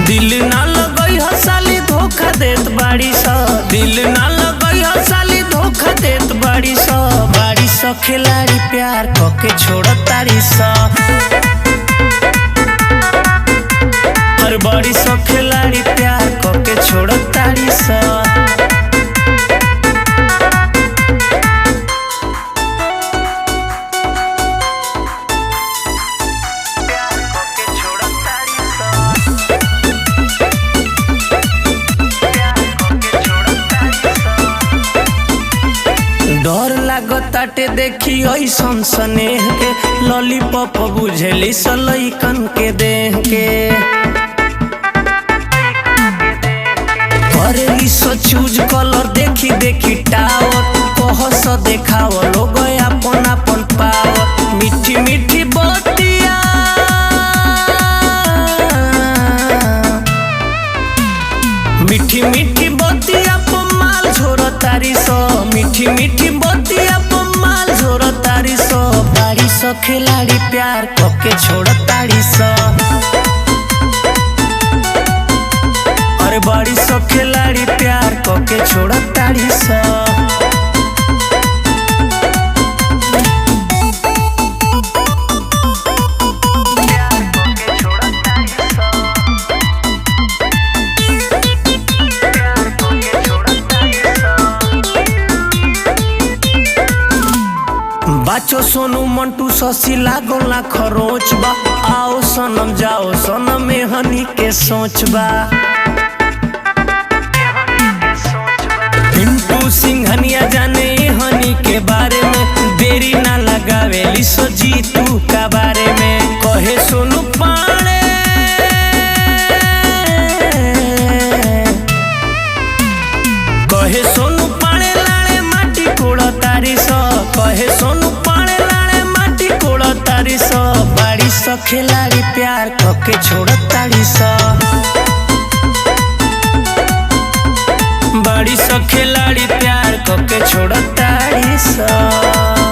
दिल ना लगई हो साली धोखा देत बाड़ी सा, दिल ना लगई हो साली धोखा देत बाड़ी सा। बाड़ी सा खिलाड़ी प्यार कके छोड़ तारी सा, हर बाड़ी सा खिलाड़ी प्यार कके छोड़ तारी सा। डर लागताटे देखी ऐसन स्नेह के, लॉलीपॉप बुझेली सलैकन के देह के। करेली सो चूज कलर देखी देखी टावर, कह सो देखाव लोग अपन अपन पावर। मीठी मीठी बतिया मीठी मीठी बतिया माल झोर तारी सो, मीठी मीठी बतिया माल झोर तारी सो। बाड़ी सो खिलाड़ी प्यार कके छोड़ तारी सो, अरे बाड़ी सो खिलाड़ी प्यार कके छोड़ तारी सो। बाचो सोनू मंटू शशि लागो ना खरोच बा। आओ सनम जाओ सनम में हनी के सोच बा। पिंटू सिंघनिया जाने हनी के बारे में, देरी ना लगावे लिसो जीतू का बारे में। कहे सोनू पाड़े कहे सोनू पाड़े लाड़े माटी कोड़ तारी सो, कहे सोनू पाड़े लाड़े माटी कोड़ तारी सो। बाड़ी सो खिलाड़ी प्यार कके छोड़ तारी सो, बाड़ी सो खिलाड़ी प्यार कके छोड़ तारी सो।